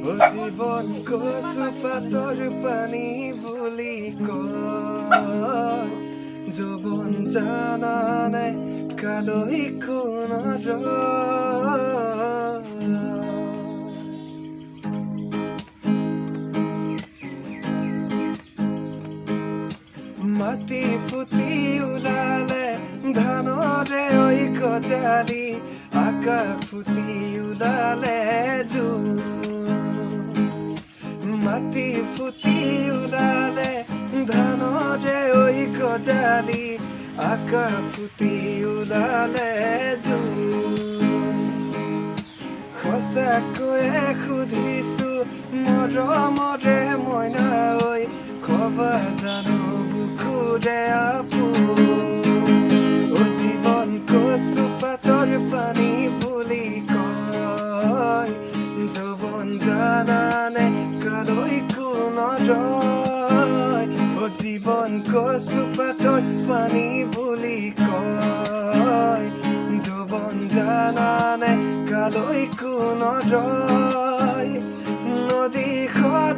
ও জীবন কচু পাতৰ পানী বুলি কয় যৌৱন জানা নাই কালৈ কোনৰ মাটি ফুটি ওলালে ধানৰে ঐ গজালি আকাশ ফুটি ওলালে মাটি ফুটি ওলালে ধানৰে ঐ গজালি আকাশ ফুটি ওলালে সঁচাকৈয়ে সুধিছো মৰমৰে মইনা ঐ কবা জানো বুকুৰে আপোন ও জীৱন কচু পাতৰ পানী বুলি কয় যৌৱন জানানে কালৈ কোনৰ ও জীৱন কচু পাতৰ পানী বুলি কয় যৌৱন জানানে কালৈ কোনৰ নদীখন